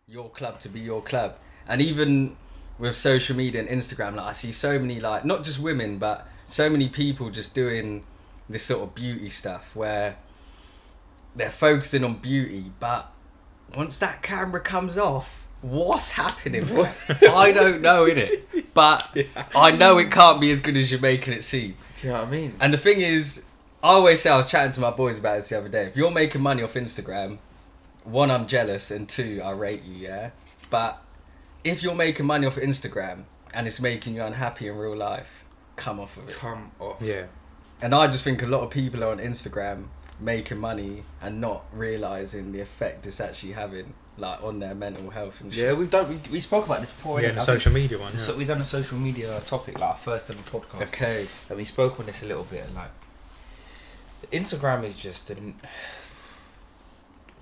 your club to be your club. And even with social media and Instagram, like I see so many, like, not just women, but so many people just doing this sort of beauty stuff where they're focusing on beauty, but once that camera comes off, what's happening? I don't know, innit? But I know it can't be as good as you're making it seem. Do you know what I mean? And the thing is, I always say, I was chatting to my boys about this the other day, if you're making money off Instagram, one, I'm jealous, and two, I rate you, yeah? But if you're making money off Instagram and it's making you unhappy in real life, come off of it. Come off. Yeah. And I just think a lot of people are on Instagram making money and not realising the effect it's actually having, like, on their mental health and shit. Yeah, we spoke about this before. Yeah, innit? the I social media one. So Yeah. we've done a social media topic, like our first ever podcast. Okay. And we spoke on this a little bit, like Instagram is just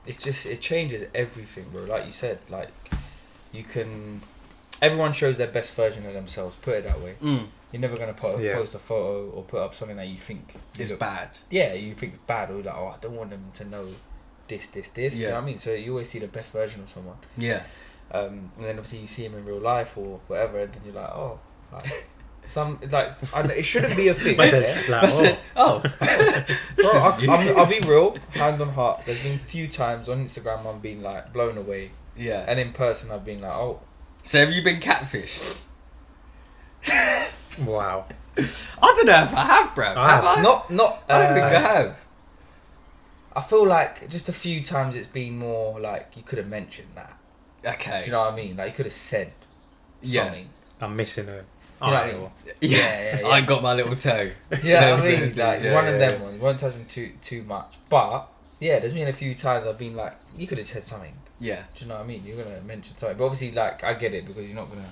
it changes everything, bro. Like you said, like everyone shows their best version of themselves, put it that way. You're never gonna post a photo or put up something that you think It's bad. Yeah, you think it's bad, or you're like, oh, I don't want them to know this. Yeah. You know what I mean? So you always see the best version of someone. Yeah. And then obviously you see him in real life or whatever, and then you're like, oh, like it shouldn't be a thing. Oh. Bro, I'll be real, hand on heart. There's been a few times on Instagram I'm being like blown away, Yeah. and in person I've been like, oh. So have you been catfished? Wow. I don't know if I have, bruv. Have I? Not. I don't think I have. I feel like just a few times it's been more like you could have mentioned that. Okay. Do you know what I mean? Like you could have said something. I'm missing a. You know what I mean? Yeah. I got my little toe. Do you know what I mean? Like, Like one of them ones. You won't touch them too much. But yeah, there's been a few times I've been like, you could have said something. Yeah. Do you know what I mean? You're gonna mention something, but obviously, like, I get it because you're not gonna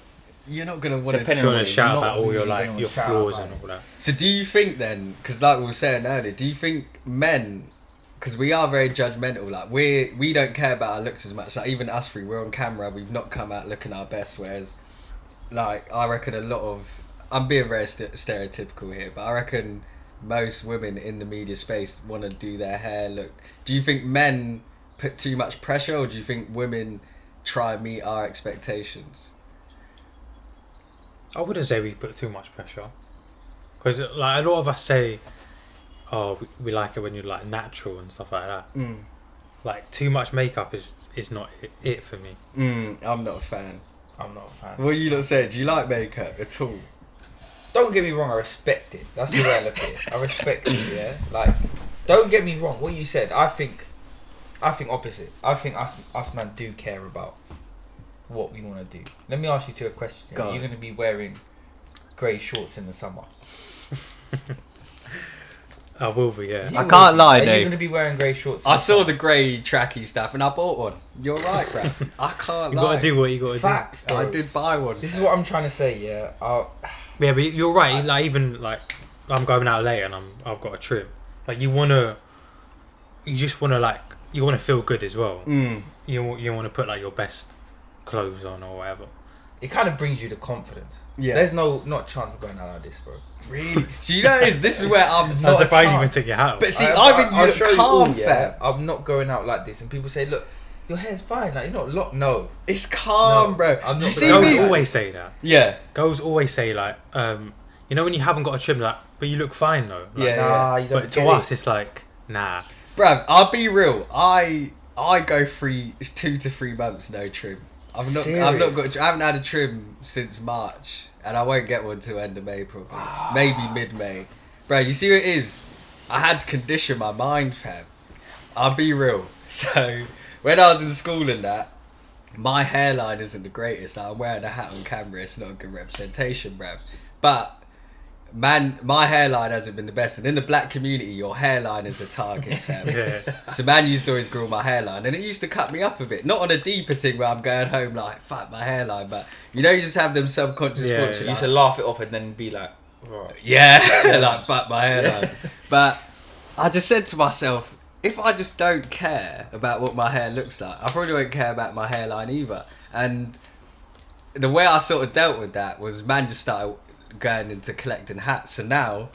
want to. Depending Trying on to shout not about all your really your gonna shout flaws about and all that. So do you think then, because like we were saying earlier, do you think men, because we are very judgmental, like we don't care about our looks as much, like even us three, we're on camera, we've not come out looking our best, whereas like I reckon a lot of, I'm being very stereotypical here, but I reckon most women in the media space want to do their hair look. Do you think men put too much pressure, or do you think women try and meet our expectations? I wouldn't say we put too much pressure, because like a lot of us say, oh, we like it when you're like natural and stuff like that. Like too much makeup is not it for me. I'm not a fan. I'm not a fan. What do you lot say? Do you like makeup at all? Don't get me wrong, I respect it. That's the way I look at it. I respect it, yeah? Like, don't get me wrong, what you said, I think opposite. I think us men do care about what we want to do. Let me ask you a question. Go on. You're going to be wearing grey shorts in the summer. I will be, yeah. I can't lie, Are you Dave. going to be wearing grey shorts? I saw the grey tracky stuff and I bought one. You're right, bruv. I can't You lie. gotta do what you gotta Facts, bro. I did buy one. This is what I'm trying to say, yeah. do. Yeah, but you're right. Like even like I'm going out late and I've got a trim. Like you just wanna feel good as well. You wanna put like your best clothes on or whatever. It kind of brings you the confidence. Yeah. There's not a chance of going out like this, bro. Really? So you know this is where I'm I'm not. surprised you even took your hat off. But see, I think you I'll look show calm, all, yeah. fam. I'm not going out like this, and people say, "Look, your hair's fine. Like you're not locked." No, It's calm, No, bro. I'm not You see gonna- Girls me? always say that. Yeah. Girls always say like, you know when you haven't got a trim, like, but you look fine though. Like, Yeah. nah, you don't But get to us, it. it's like, nah. Bruv, I'll be real. I go 2 to 3 months no trim. I haven't had a trim since March, and I won't get one till end of May probably. Maybe mid-May. Bro, you see what it is? I had to condition my mind, fam. I'll be real. So when I was in school and that, my hairline isn't the greatest. Like, I'm wearing a hat on camera, it's not a good representation, bruv. But man, my hairline hasn't been the best, and in the black community, your hairline is a target, fam. Yeah. So man used to always grow my hairline, and it used to cut me up a bit. Not on a deeper thing where I'm going home like, fuck my hairline, but you know, you just have them subconscious Yeah, thoughts. yeah. You used to laugh it off and then be like, right. Yeah, like fuck my hairline. But I just said to myself, if I just don't care about what my hair looks like, I probably won't care about my hairline either. And the way I sort of dealt with that was man just started going into collecting hats. So now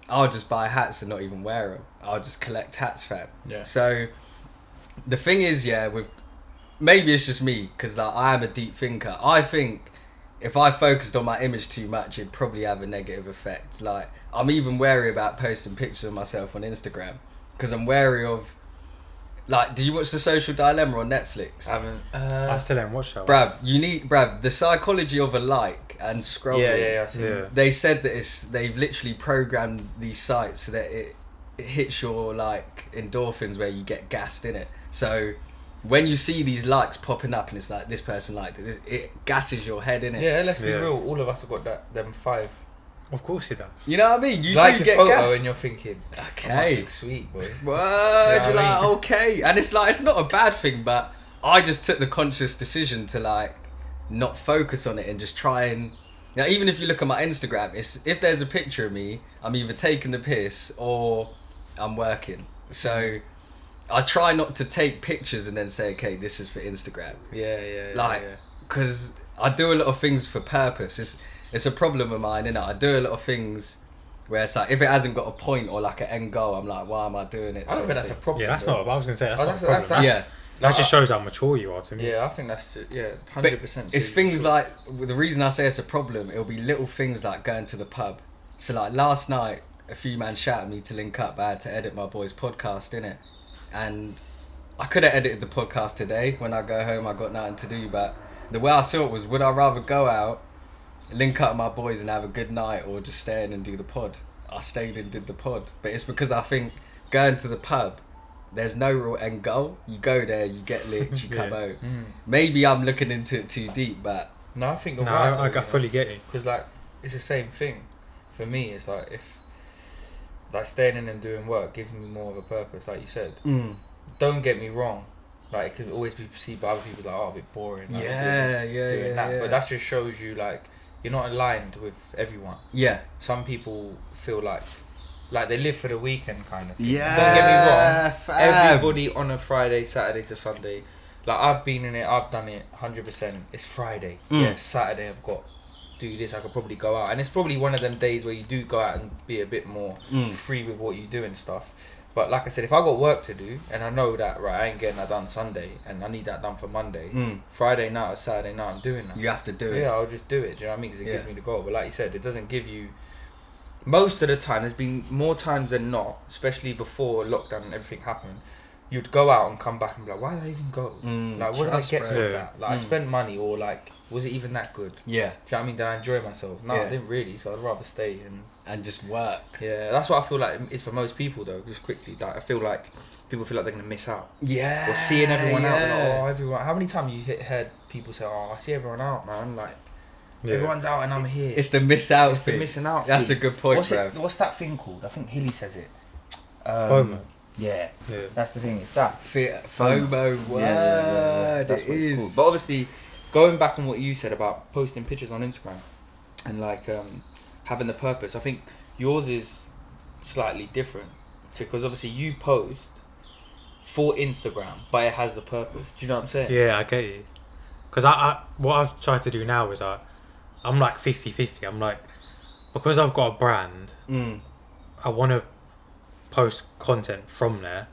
I'll just buy hats and not even wear them. I'll just collect hats, fam. Yeah. So the thing is, yeah, with maybe it's just me because like I am a deep thinker. I think if I focused on my image too much, it'd probably have a negative effect. Like I'm even wary about posting pictures of myself on Instagram because I'm wary of. Like, did you watch The Social Dilemma on Netflix? I haven't. I still haven't watched that. Bruv, the psychology of a like and scrolling. Yeah. They said that they've literally programmed these sites so that it hits your like endorphins where you get gassed in it. So when you see these likes popping up and it's like this person liked it, it gasses your head in it. Yeah, let's be real. All of us have got them 5. Of course it does. You know what I mean? You like do a get photo gassed. and you're thinking, okay, that must look sweet, boy. Word, you're like, okay. And it's like, it's not a bad thing, but I just took the conscious decision to like not focus on it and just try and, now even if you look at my Instagram, if there's a picture of me, I'm either taking the piss or I'm working. So I try not to take pictures and then say, okay, this is for Instagram. Yeah. Because I do a lot of things for purpose. It's a problem of mine, innit? I do a lot of things where it's like, if it hasn't got a point or like an end goal, I'm like, why am I doing it? I don't think that's a problem. Yeah, that's though. not. I was gonna say that's not a problem. Yeah. That just shows how mature you are to me. Yeah, I think that's 100%. But it's things like, the reason I say it's a problem, it'll be little things like going to the pub. So like last night, a few man shouted me to link up. I had to edit my boy's podcast, innit? And I could have edited the podcast today. When I go home, I got nothing to do. But the way I saw it was, would I rather go out, link up with my boys and have a good night, or just stay in and do the pod? I stayed and did the pod. But it's because I think going to the pub, there's no real end goal. You go there, you get lit, you come out. Maybe I'm looking into it too deep, but no, I think you're right. I fully get it. Because like it's the same thing. For me, it's like if like staying in and doing work gives me more of a purpose, like you said. Don't get me wrong. Like it can always be perceived by other people like, oh, a bit boring. Like, doing that. But that just shows you like you're not aligned with everyone. Yeah. Some people feel like they live for the weekend kind of thing. Yeah. Don't get me wrong. Fam. Everybody on a Friday, Saturday to Sunday. Like I've been in it, I've done it 100%. It's Friday. Yeah, Saturday I've got do this, I could probably go out. And it's probably one of them days where you do go out and be a bit more free with what you do and stuff. But like I said, if I got work to do and I know that, right, I ain't getting that done Sunday and I need that done for Monday, Friday night or Saturday night I'm doing that. You have to do it. Yeah, I'll just do it. Do you know what I mean? Because it gives me the goal. But like you said, it doesn't give you... Most of the time, there's been more times than not, especially before lockdown and everything happened, you'd go out and come back and be like, why did I even go? Like, what did I get from that? Like, I spent money, or like, was it even that good? Yeah. Do you know what I mean? Did I enjoy myself? No, I didn't really, so I'd rather stay and just work. Yeah, that's what I feel like it's for most people though, just quickly. Like, I feel like people feel like they're going to miss out. Yeah. Or seeing everyone out. Like, oh, everyone. How many times you heard people say, oh, I see everyone out, man. Like, everyone's out and I'm here. It's the miss out It's thing. the missing out That's thing. a good point, bruv. What's that thing called? I think Hilly says it. FOMO. Yeah, that's the thing. It's that FOMO word. Yeah. That's it what is. it's called. But obviously, going back on what you said about posting pictures on Instagram and like having the purpose, I think yours is slightly different because obviously you post for Instagram, but it has the purpose. Do you know what I'm saying? Yeah, I get you. Because I what I've tried to do now is I'm like 50-50. I'm like, because I've got a brand, I want to post content from there,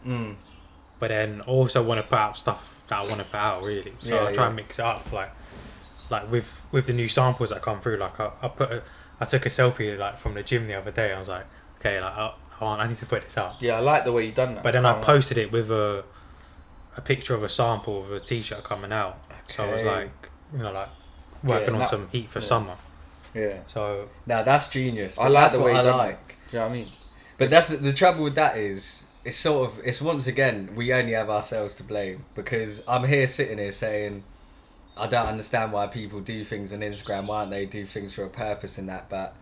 but then also want to put out stuff that I want to put out really. So I try and mix it up, like with the new samples that come through. Like I took a selfie like from the gym the other day. I was like, okay, like I need to put this out. Yeah, I like the way you've done that. But then I posted it with a picture of a sample of a t-shirt coming out. Okay. So I was like, like working on some heat for summer. Yeah. So now that's genius. I like that's the way what you I like. Do you know what I mean? But that's the trouble with that is it's once again we only have ourselves to blame, because I'm here sitting here saying I don't understand why people do things on Instagram. Why don't they do things for a purpose and that? But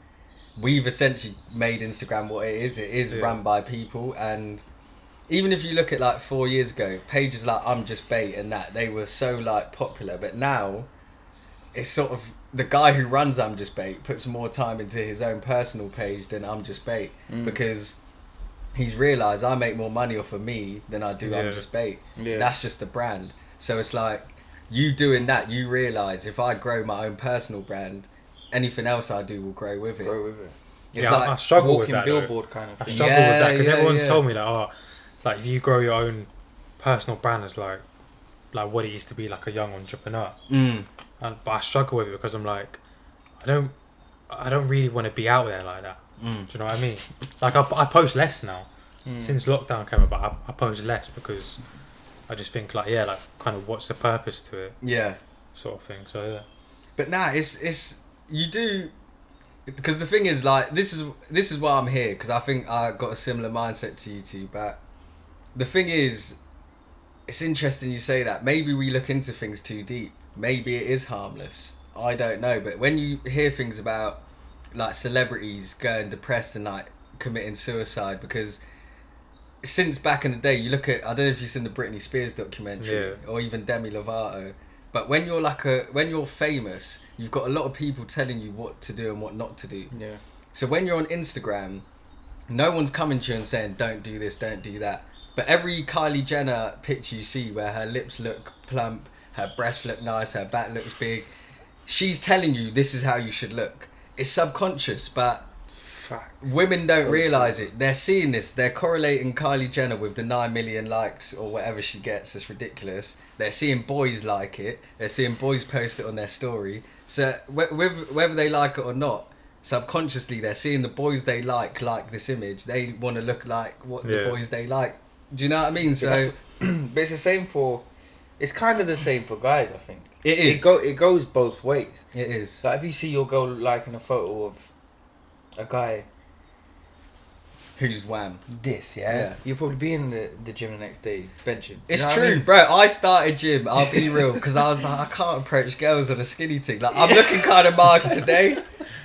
we've essentially made Instagram what it is. It is run by people, and even if you look at like 4 years ago, pages like I'm Just Bait and that, they were so like popular. But now it's sort of the guy who runs I'm Just Bait puts more time into his own personal page than I'm Just Bait, because he's realised I make more money off of me than I do I'm Just Bait. That's just the brand. So it's like you doing that, you realise if I grow my own personal brand, anything else I do will grow with it. It's like I struggle walking with that, billboard kind of thing. I struggle with that because everyone's told me that, like if you grow your own personal brand, it's like like what it is to be like a young entrepreneur. Mm. But I struggle with it because I'm like, I don't really want to be out there like that. Do you know what I mean? Like I post less now since lockdown came about. I post less because I just think like kind of what's the purpose to it? Yeah. Sort of thing. So yeah. But nah, it's you do, because the thing is like this is why I'm here, because I think I got a similar mindset to you two. But the thing is, it's interesting you say that. Maybe we look into things too deep. Maybe it is harmless. I don't know. But when you hear things about like celebrities going depressed and like committing suicide, because since back in the day, you look at, I don't know if you've seen the Britney Spears documentary or even Demi Lovato. But when you're famous, you've got a lot of people telling you what to do and what not to do. Yeah. So when you're on Instagram, no one's coming to you and saying, don't do this, don't do that. But every Kylie Jenner picture you see where her lips look plump, her breasts look nice, her back looks big, she's telling you this is how you should look. It's subconscious, but women don't realise it. They're seeing this. They're correlating Kylie Jenner with the 9 million likes or whatever she gets. It's ridiculous. They're seeing boys like it. They're seeing boys post it on their story. So whether they like it or not, subconsciously they're seeing the boys they like this image. They want to look like what the boys they like. Do you know what I mean? So, but it's the same for. It's kind of the same for guys, I think. It is. It goes both ways. It is. Like if you see your girl liking a photo of a guy who's wham, you'll probably be in the gym the next day benching. It's true, bro. I started gym, I'll be real, because I was like, I can't approach girls on a skinny thing. Like, I'm looking kind of marked today,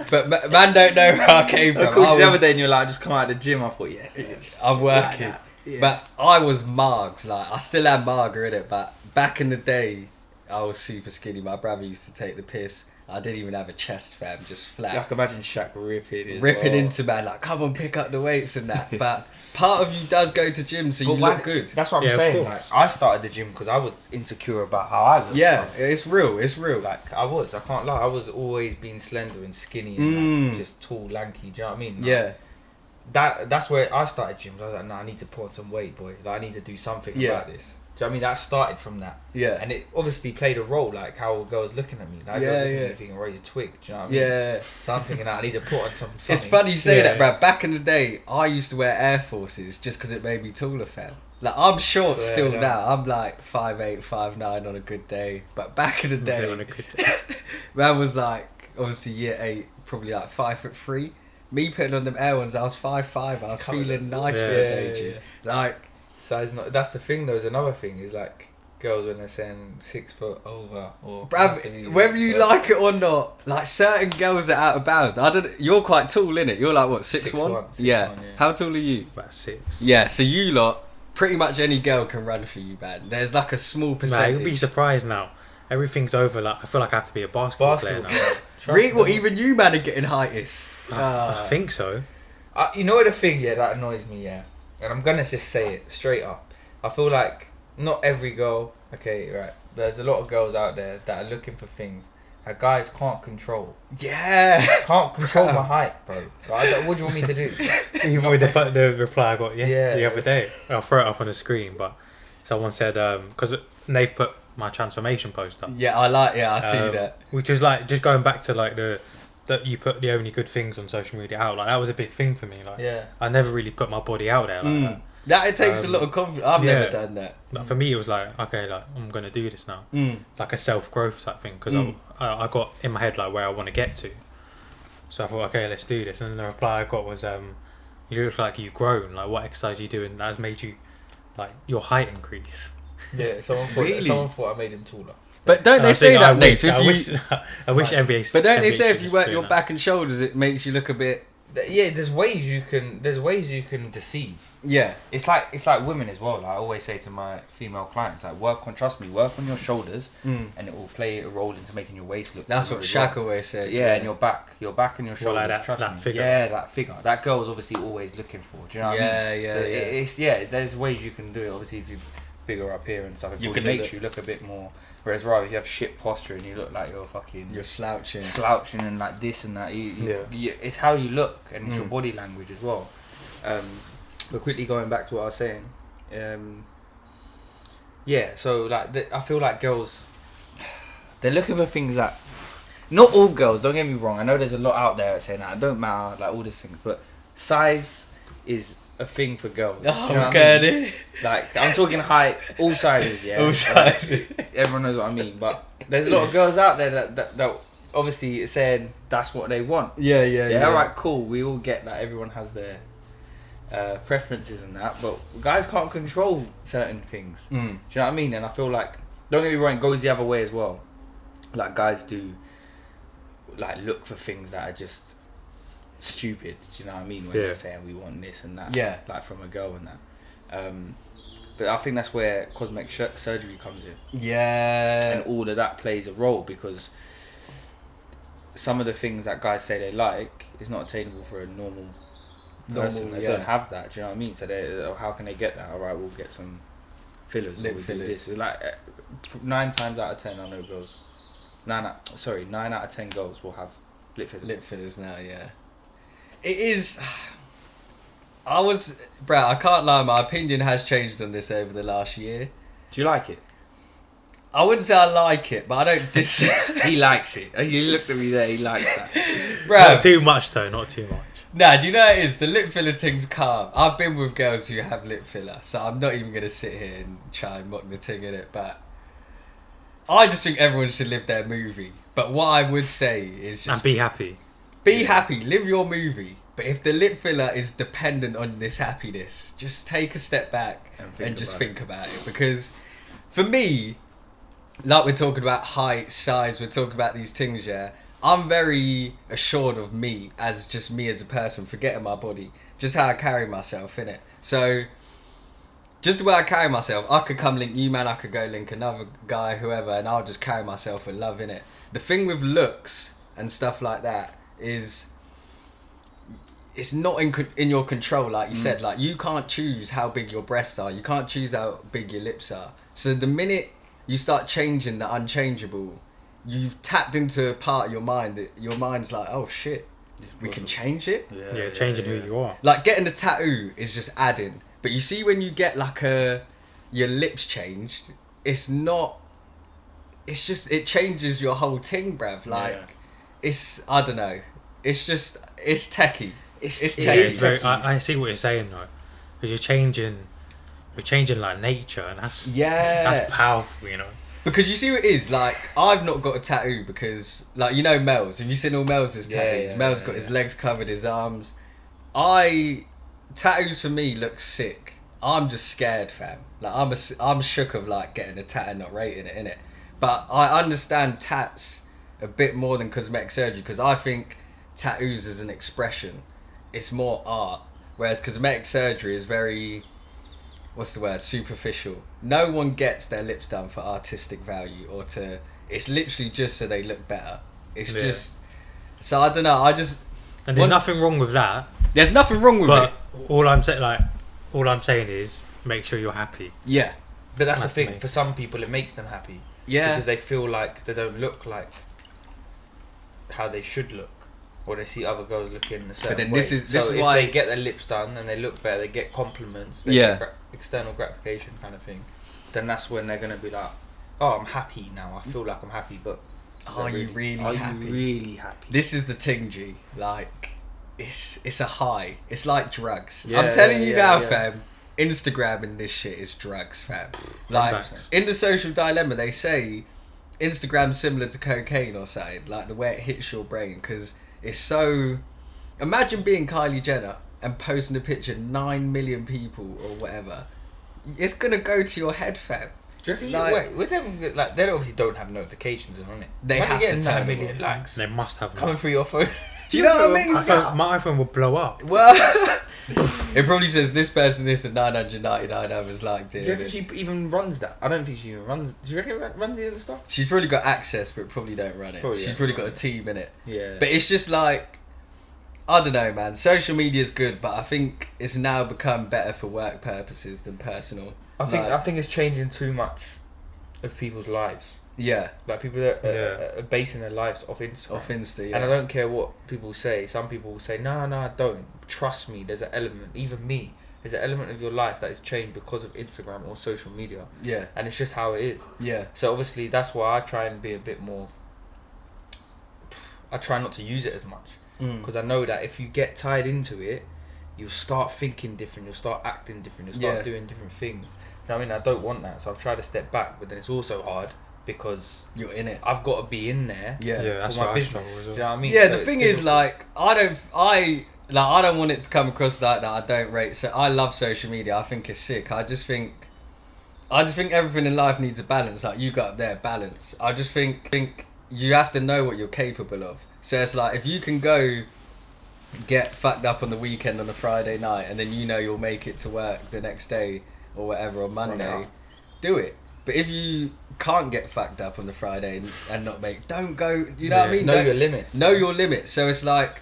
but man don't know where I came from. I called you the other day and you're like, I just come out of the gym. I thought, yes, I'm working. Like yeah. But I was marked, like, I still am marger in it, but back in the day, I was super skinny. My brother used to take the piss. I didn't even have a chest, fam, just flat. I can imagine Shaq ripping into man, like, come on, pick up the weights and that. But part of you does go to gym, so you look good. That's what I'm saying. Like, I started the gym because I was insecure about how I looked. Yeah, it's real. Like, I can't lie. I was always being slender and skinny and like, just tall, lanky. Do you know what I mean? Like, yeah. That's where I started gym. I was like, I need to put on some weight, boy. Like, I need to do something about this. Do you know what I mean? That started from that. Yeah. And it obviously played a role, like how girls looking at me. Like, thinking, raise a twig. Do you know what I mean? Yeah. So I'm thinking, I need to put on something. It's funny you say that, bruv. Back in the day, I used to wear Air Forces just because it made me taller, fam. Like, I'm short still now. I'm like 5'8", 5'9" on a good day. But back in the day, man was like, obviously year 8, probably like 5'3". Me putting on them Air ones, I was 5'5". I was feeling nice for a day, like. Size not. That's the thing. Though, is another thing is like girls when they're saying 6 foot over or. Bruv, whether you like it or not, like certain girls are out of bounds. You're quite tall, innit? You're like what, 6'1"? Yeah. How tall are you? About 6. Yeah. So you lot, pretty much any girl can run for you, man. There's like a small percentage. Man, you'll be surprised now. Everything's over. Like I feel like I have to be a basketball player now. Really? What? Even you, man, are getting heightest. I think so. You know what the thing? Yeah, that annoys me. Yeah. And I'm gonna just say it straight up. I feel like not every girl. Okay, right. There's a lot of girls out there that are looking for things that guys can't control. Yeah. Can't control my height, bro. Like, what do you want me to do? Even with the reply I got the other day, I'll throw it up on the screen. But someone said because they've put my transformation post up. Yeah, I see that. Which is like just going back to like that you put the only good things on social media out. Like that was a big thing for me. Like I never really put my body out there like that. That it takes a lot of confidence. I've never done that. Like for me, it was like, okay, like I'm gonna do this now, like a self growth type thing. Because I got in my head like where I want to get to. So I thought, okay, let's do this. And then the reply I got was, you look like you've grown. Like what exercise you doing that has made you, like your height increase. Yeah, someone thought I made him taller. But don't they say that, Nate? I wish NBA. But don't they say if you work your back and shoulders, it makes you look a bit? Yeah, there's ways you can deceive. Yeah, it's like women as well. Like I always say to my female clients, like work on your shoulders, and it will play a role into making your waist look. That's what Shaq always said. Yeah, and your back and your shoulders. Like trust that me. Figure. Yeah, that figure. That girl's obviously always looking for. Do you know what I mean? So there's ways you can do it. Obviously, if you bigger up here and stuff, it makes you look a bit more. Whereas rather if you have shit posture and you look like you're slouching and like this and that. It's how you look and it's your body language as well. But quickly going back to what I was saying, Yeah, so like I feel like girls, they're looking for things that, not all girls, don't get me wrong, I know there's a lot out there saying that it don't matter, like all these things, but size is a thing for girls. Oh, you know what get I mean? it. Like, I'm talking height, all sizes, yeah. All sizes. Everyone knows what I mean, but there's a lot of girls out there that obviously saying that's what they want. Yeah. Alright, cool, we all get that, everyone has their preferences and that, but guys can't control certain things. Do you know what I mean? And I feel like, don't get me wrong, it goes the other way as well. Like, guys do like look for things that are just stupid. Do you know what I mean? When they're saying we want this and that, like from a girl and that. But I think that's where cosmetic surgery comes in. Yeah. And all of that plays a role, because some of the things that guys say they like is not attainable for a normal person. They don't have that. Do you know what I mean? So how can they get that? All right, we'll get some fillers. Lip fillers. So like 9 times out of 10, I know girls. 9 out of 10 girls will have lip fillers. Lip fillers now, yeah. It is. I can't lie. My opinion has changed on this over the last year. Do you like it? I wouldn't say I like it, but I don't He likes it. He looked at me there. He likes that. Not too much though. Not too much. Nah, do you know what it is? The lip filler thing's calm. I've been with girls who have lip filler, so I'm not even going to sit here and try and mock the thing in it, but I just think everyone should live their movie. But what I would say is just... And be happy. Be happy. Live your movie. But if the lip filler is dependent on this happiness, just take a step back and just think about it. Because for me, like we're talking about height, size, we're talking about these things, yeah, I'm very assured of me as a person, forgetting my body, just how I carry myself, innit? So, just the way I carry myself, I could come link you, man, I could go link another guy, whoever, and I'll just carry myself with love, innit? The thing with looks and stuff like that is, it's not in your control, like you said. Like, you can't choose how big your breasts are, you can't choose how big your lips are. So the minute you start changing the unchangeable, you've tapped into a part of your mind that your mind's like, oh shit, we can change it. Changing who you are. Like, getting a tattoo is just adding, but you see, when you get like your lips changed, it's not, it's just, it changes your whole thing, bruv. Like, it's, I don't know, it's just, it's techie. It's techie. I see what you're saying though, because you're changing like nature, and that's powerful, you know. Because you see what it is, like, I've not got a tattoo because, like, you know Mel's. Have you seen all Mel's tattoos? Mel's got his legs covered, his arms. Tattoos for me look sick. I'm just scared, fam. Like, I'm shook of, like, getting a tat and not rating it, innit? But I understand tats a bit more than cosmetic surgery, because I think tattoos is an expression. It's more art. Whereas cosmetic surgery is very... what's the word? Superficial. No one gets their lips done for artistic value or to... it's literally just so they look better. It's just... so I don't know. And there's nothing wrong with that. There's nothing wrong with it. But all I'm saying is make sure you're happy. Yeah. But that's the thing. For some people, it makes them happy. Yeah. Because they feel like they don't look like how they should look, or they see other girls looking in a certain way. This is if why they get their lips done and they look better, they get compliments, they get external gratification kind of thing, then that's when they're going to be like, oh, I'm happy now, I feel like I'm happy, but are you really happy? This is the thing, G. Like, it's a high. It's like drugs. I'm telling you now, fam, Instagram this shit is drugs, fam. Like, in the social dilemma, they say Instagram's similar to cocaine or something, like the way it hits your brain, because it's so... imagine being Kylie Jenner and posting a picture 9 million people or whatever. It's gonna go to your head, fam. Do you reckon wait, with them, like, they obviously don't have notifications on it. They have to turn 9 million likes. They must have coming through your phone. Do you know what I mean? My iPhone will blow up. Well, it probably says this person this and 999 others liked it. Do you reckon she even runs that? I don't think she even runs. Do you reckon it runs the other stuff? She's probably got access, but probably don't run it. She's probably got a team in it. Yeah. But it's just like, I don't know, man. Social media is good, but I think it's now become better for work purposes than personal. I think it's changing too much of people's lives. Yeah. Like, people that are basing their lives off Insta. Yeah. And I don't care what people say. Some people will say, no, I don't. Trust me, there's an element. Even me. there's an element of your life that is changed because of Instagram or social media. Yeah. And it's just how it is. Yeah. So obviously that's why I try and be a bit more. I try not to use it as much because I know that if you get tied into it, you'll start thinking different. You'll start acting different. You'll start doing different things. You know what I mean? I don't want that, so I've tried to step back. But then it's also hard because you're in it. I've got to be in there. That's for my what business. I struggle with. Do you know what I mean? Yeah, So the thing is, like, I don't want it to come across like that. I don't rate. So I love social media. I think it's sick. I just think everything in life needs a balance. Like you got up there, balance. I just think you have to know what you're capable of. So it's like if you can go get fucked up on the weekend on a Friday night, and then you know you'll make it to work the next day or whatever on Monday, do it. But if you can't get fucked up on the Friday and not make, don't go. You know what I mean? Know your limits. Know your limits. So it's like,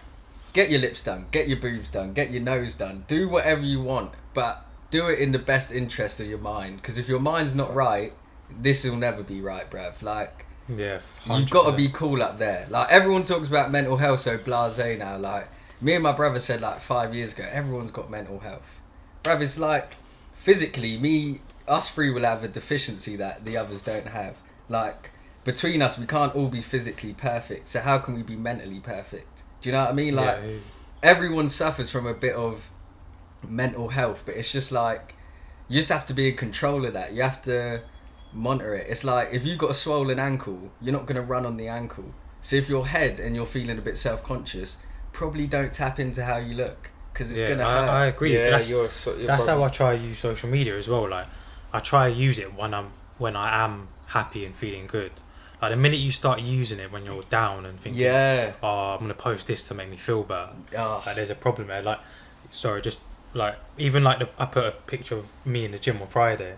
get your lips done, get your boobs done, get your nose done. Do whatever you want, but do it in the best interest of your mind. Because if your mind's not right, this will never be right, bruv. Like, 100%. you've got to be cool up there. Like, everyone talks about mental health so blasé now. Like, me and my brother said like 5 years ago, everyone's got mental health. Bruv, it's like, physically, us three will have a deficiency that the others don't have. Like, between us, we can't all be physically perfect. So how can we be mentally perfect? Do you know what I mean? Like, everyone suffers from a bit of mental health, but it's just like, you just have to be in control of that. You have to monitor it. It's like, if you've got a swollen ankle, you're not going to run on the ankle. So if your head and you're feeling a bit self-conscious, probably don't tap into how you look, because it's going to hurt. I agree. Yeah, that's how I try to use social media as well. Like, I try to use it when I am happy and feeling good. Like, the minute you start using it when you're down and thinking, oh, I'm going to post this to make me feel better, like, there's a problem there. Like, sorry, just like, even like I put a picture of me in the gym on Friday.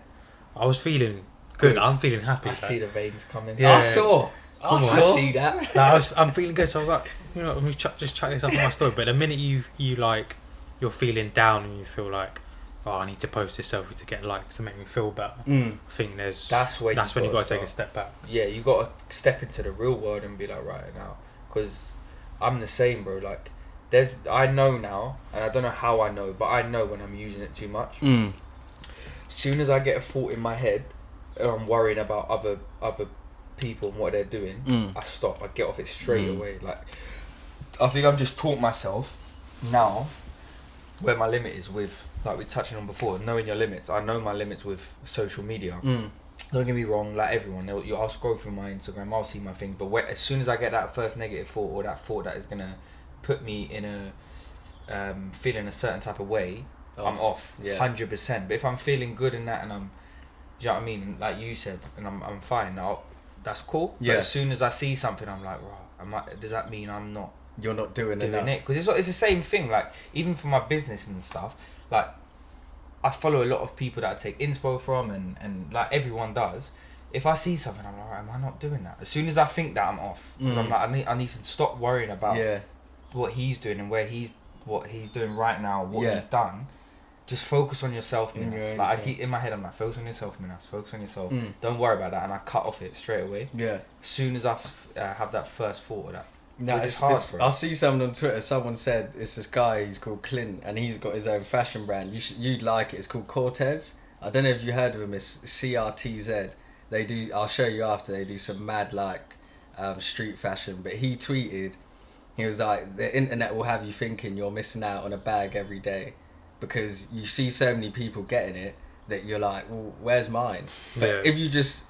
I was feeling good. I'm feeling happy. I see the veins coming. I saw. I see that. Like, I'm feeling good, so I was like, you know, let me just chuck this up on my story. But the minute you like, you're feeling down and you feel like, oh, I need to post this selfie to get likes to make me feel better. I think that's when you got to take a step back. Yeah, you got to step into the real world and be like, right now, because I'm the same, bro. Like, I know now, and I don't know how I know, but I know when I'm using it too much. As soon as I get a thought in my head, and I'm worrying about other people and what they're doing, I stop. I get off it straight away. Like, I think I've just taught myself now where my limit is with, like we touched on before, knowing your limits. I know my limits with social media. Don't get me wrong, like everyone, I'll scroll through my Instagram, I'll see my things, but as soon as I get that first negative thought, or that thought that is gonna put me in a feeling a certain type of way, I'm off 100%. But if I'm feeling good in that, and I'm, do you know what I mean, like you said, and I'm fine now, that's cool. But as soon as I see something, I'm like, wow, does that mean I'm not? You're not doing enough. It, because it's the same thing. Like, even for my business and stuff, like, I follow a lot of people that I take inspo from, and like everyone does. If I see something, I'm like, right, am I not doing that? As soon as I think that, I'm off, because I'm like, I need to stop worrying about what he's doing and what he's doing right now, what he's done. Just focus on yourself, Minas. Like, I keep in my head, I'm like, focus on yourself, Minas. Focus on yourself. Don't worry about that, and I cut off it straight away. Yeah. As soon as I have that first thought of that. No, it's hard for I see someone on Twitter. Someone said it's this guy. He's called Clint, and he's got his own fashion brand. You'd like it. It's called Cortez. I don't know if you heard of him. It's CRTZ. They do. I'll show you after. They do some mad like street fashion. But he tweeted. He was like, the internet will have you thinking you're missing out on a bag every day, because you see so many people getting it that you're like, well, where's mine? But if you just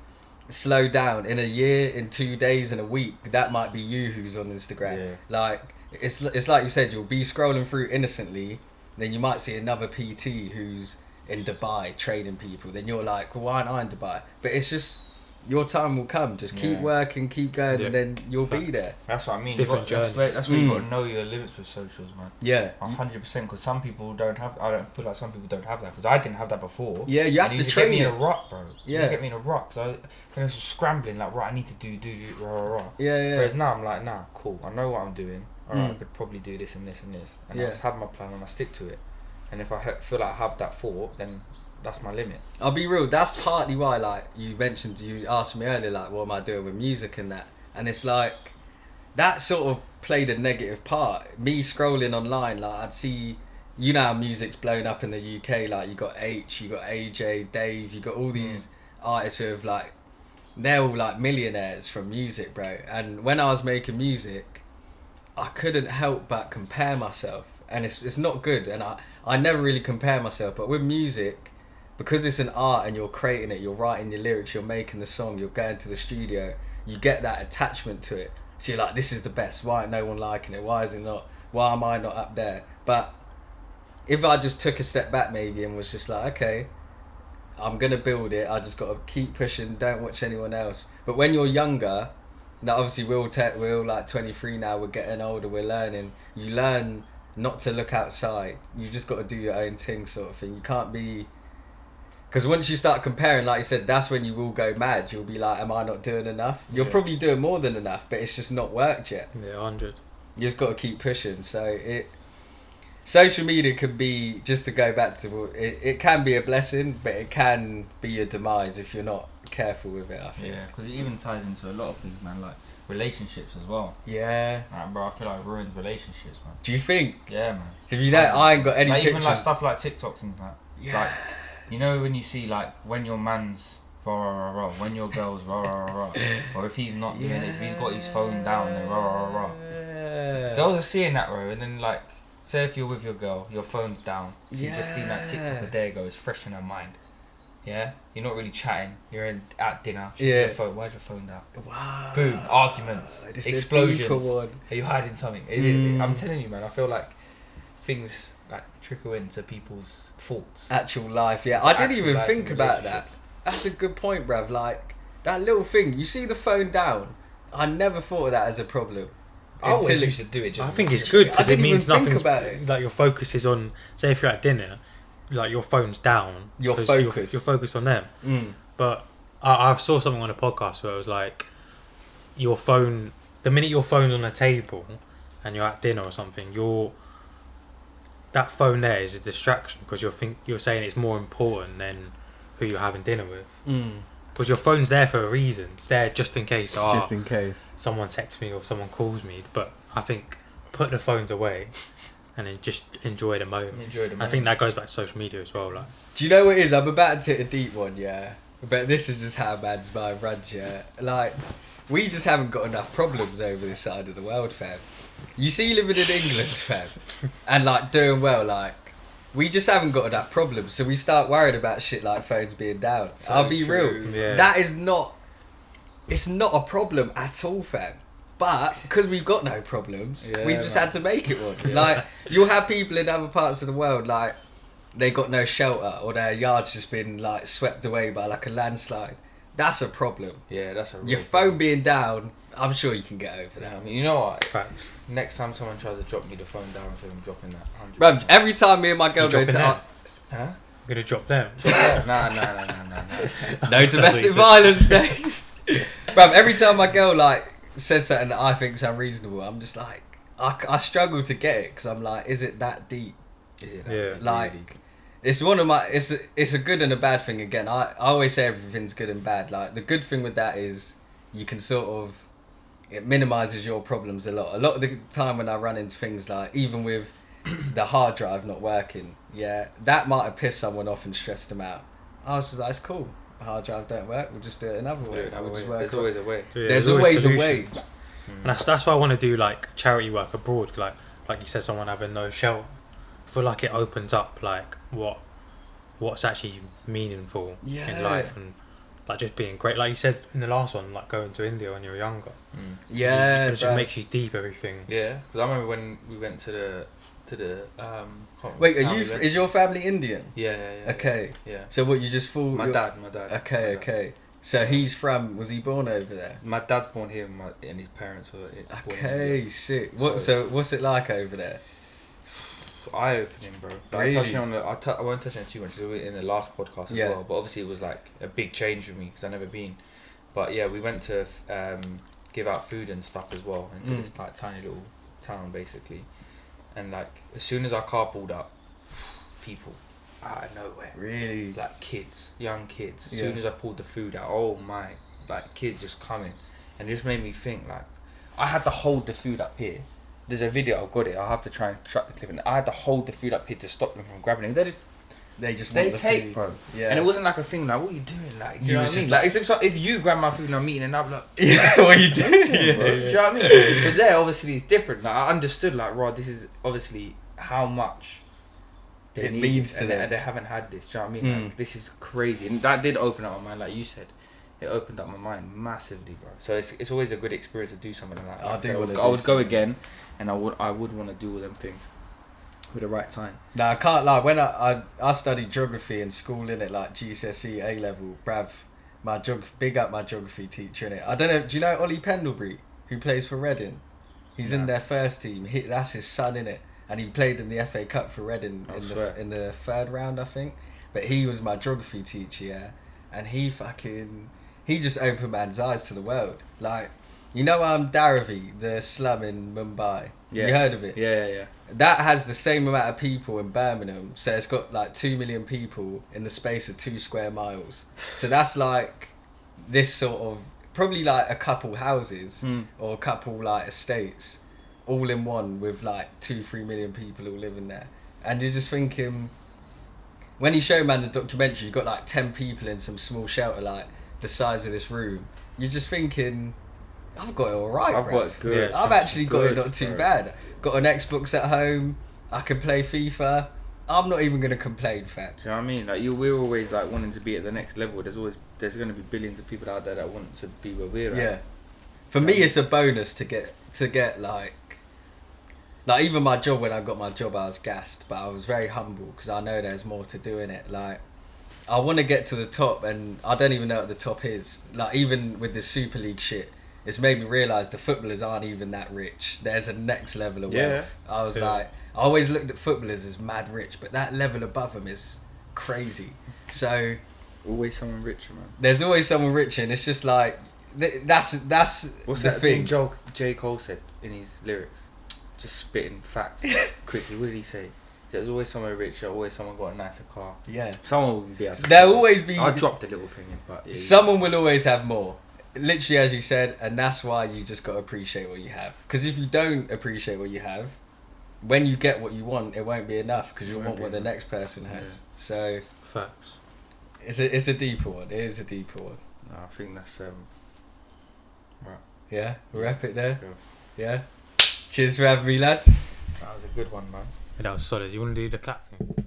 slow down, in a year, in 2 days, in a week, that might be you who's on Instagram. Like, it's like you said, you'll be scrolling through innocently, then you might see another PT who's in Dubai training people, then you're like, well, why aren't I in Dubai? But it's just, your time will come. Just keep working, keep going, and then you'll be there. That's what I mean. Different journey. That's where you got to know your limits with socials, man. Yeah. 100%, because some people don't have, I don't feel like some people don't have that, because I didn't have that before. Yeah, you have to train it. Get me in a it. rut, bro. You just get me in a rut, because I was scrambling, like, right, I need to do, rah. Yeah. Whereas now I'm like, nah, cool, I know what I'm doing. Alright, I could probably do this and this and this. And I just have my plan and I stick to it. And if I feel like I have that thought, then that's my limit. I'll be real, that's partly why, like, you asked me earlier, like, what am I doing with music and that, and it's like, that sort of played a negative part. Me scrolling online, like, I'd see you know how music's blown up in the UK. Like you got H, you got AJ, Dave, you got all these artists who have like, they're all like millionaires from music, bro. And when I was making music, I couldn't help but compare myself, and it's not good. And I never really compare myself, but with music, because it's an art and you're creating it, you're writing your lyrics, you're making the song, you're going to the studio, you get that attachment to it. So you're like, this is the best. Why ain't no one liking it? Why is it not? Why am I not up there? But if I just took a step back maybe and was just like, okay, I'm gonna build it, I just gotta keep pushing, don't watch anyone else. But when you're younger, now obviously we're all like 23 now, we're getting older, we're learning. You learn not to look outside. You just gotta do your own thing, sort of thing. You can't be, because once you start comparing, like you said, that's when you will go mad. You'll be like, am I not doing enough? You're probably doing more than enough, but it's just not worked yet. Yeah, 100. You just got to keep pushing. So social media can be, just to go back to it can be a blessing, but it can be your demise if you're not careful with it, I think. Yeah, because it even ties into a lot of things, man, like relationships as well. Yeah. Like, bro, I feel like it ruins relationships, man. Do you think? Yeah, man. If you know, I ain't got any like, pictures. even like stuff like TikToks and that. Yeah. Like, you know when you see like when your man's rah rah rah rah, when your girl's rah rah rah rah, or if he's not doing it, if he's got his phone down, then rah rah rah rah. Yeah. Girls are seeing that, bro, and then like, say if you're with your girl, your phone's down, you've just seen that TikTok a day ago, it's fresh in her mind. Yeah, you're not really chatting. You're at dinner. She's your phone. Why's your phone down? Wow. Boom. Arguments. This Explosions. One. Are you hiding something? I'm telling you, man. I feel like things like trickle into people's thoughts. Actual life. Yeah, I didn't even think about that. That's a good point, bruv. Like that little thing. You see the phone down. I never thought of that as a problem. I always used to do it. I think it's good because it means nothing's about it. Like your focus is on. Say if you're at dinner, like your phone's down. Your focus. You're focused on them. But I saw something on a podcast where it was like, your phone. The minute your phone's on the table, and you're at dinner or something, that phone there is a distraction because you're saying it's more important than who you're having dinner with. Because your phone's there for a reason. It's there just in case. Just in case someone texts me or someone calls me. But I think put the phones away and then just enjoy the moment. I think that goes back to social media as well. Like, do you know what it is? I'm about to hit a deep one, yeah. But this is just how man's mind runs, yeah. Like, we just haven't got enough problems over this side of the world, fam. You see, living in England, fam, and like doing well, like, we just haven't got enough problems, so we start worrying about shit like phones being down. So I'll be true. real. Yeah. That is not. It's not a problem at all, fam. But because we've got no problems, we've just had to make it one. Yeah. Like, you'll have people in other parts of the world, like, they got no shelter or their yard's just been like swept away by like a landslide. That's a problem. Yeah, that's a real Your phone being down, I'm sure you can get over that. I mean, you know what? facts. Next time someone tries to drop me the phone down, I feel I'm dropping that. 100%. Bruv, every time me and my girl go to... Huh? I'm gonna drop them. Nah. No domestic violence, Dave. Bruv, every time my girl like says something that I think's unreasonable, I'm just like... I struggle to get it, because I'm like, is it that deep? Is it Yeah. Like... It's one of my. It's a good and a bad thing. Again, I always say everything's good and bad. Like, the good thing with that is you can sort of, it minimises your problems a lot. A lot of the time when I run into things like, even with the hard drive not working, yeah, that might have pissed someone off and stressed them out. I was just like, it's cool. The hard drive don't work. We'll just do it another way. There's always a way. Yeah, There's always a way. solutions. And that's why I want to do like charity work abroad. Like you said, someone having no shelter. I feel like it opens up like what's actually meaningful in life, and like just being great. Like you said in the last one, like going to India when you were younger. Yeah, it just makes you deep everything. Yeah, because I remember when we went to the Wait, is your family Indian? Yeah. Okay. Yeah. So what, you just full... My dad. Okay. So he's from... Was he born over there? My dad born here, and his parents were born Okay, sick. So What's it like over there? Eye-opening, bro. Really? I won't touch on it too much because we were in the last podcast as well. But obviously it was like a big change for me because I've never been. But yeah, we went to give out food and stuff as well into this like tiny little town basically. And like as soon as our car pulled up, people out of nowhere. Really? Like kids, young kids. As Yeah. soon as I pulled the food out, oh my, like kids just coming, and it just made me think like I had to hold the food up here, there's a video. I've got it. I'll have to try and shut the clip. And I had to hold the food up here to stop them from grabbing it. They take, bro. Yeah. And it wasn't like a thing like, what are you doing? Like, you know what I mean? just Like, it's if you grab my food and I'm eating and I'm like, yeah, what are you doing? do you know what I mean? But there, obviously, it's different. Like, I understood, like, Rod, this is obviously how much It means to them. And they haven't had this. Do you know what I mean? Mm. Like, this is crazy. And that did open up my mind, like you said. It opened up my mind massively, bro. So it's always a good experience to do something like that. I would go again, and I would want to do all them things with the right time. Nah, I can't lie. When I studied geography in school, innit, like GCSE A level, bruv, big up my geography teacher, innit. I don't know. Do you know Ollie Pendlebury, who plays for Reading? He's in their first team. That's his son, innit, and he played in the FA Cup for Reading in the third round, I think. But he was my geography teacher, yeah, and he just opened man's eyes to the world. Like, you know, Dharavi, the slum in Mumbai. Yeah. You heard of it? Yeah. That has the same amount of people in Birmingham, so it's got like 2 million people in the space of 2 square miles. So that's like this sort of, probably like a couple houses or a couple like estates, all in one, with like 2-3 million people all living there. And you're just thinking, when he showed man the documentary, you got like 10 people in some small shelter like the size of this room. You're just thinking, I've got it all right, I've got it good. I've actually got it not too bad. Got an Xbox at home. I can play FIFA. I'm not even gonna complain, fam. Do you know what I mean? Like, we're always like wanting to be at the next level. There's gonna be billions of people out there that want to be where we're at. Yeah. For me, it's a bonus to get like even my job. When I got my job, I was gassed, but I was very humble because I know there's more to do in it. Like, I want to get to the top, and I don't even know what the top is. Like, even with this Super League shit, it's made me realise the footballers aren't even that rich. There's a next level of wealth. I was like, I always looked at footballers as mad rich, but that level above them is crazy. So always someone richer, man. There's always someone richer, and it's just like that's what's the that thing. J. Cole said in his lyrics, just spitting facts quickly. What did he say? There's always someone richer, always someone got a nicer car. Yeah. Someone will be able to. There'll always be. I dropped a little thing in, but yeah, someone will always have more. Literally, as you said, and that's why you just got to appreciate what you have. Because if you don't appreciate what you have, when you get what you want, it won't be enough because you want what the next person has. Yeah. So, facts. It's a deeper one. It is a deeper one. No, I think that's right. Yeah, we'll wrap it there. Go. Yeah. Cheers for having me, lads. That was a good one, man. That was solid. You want to do the clap thing?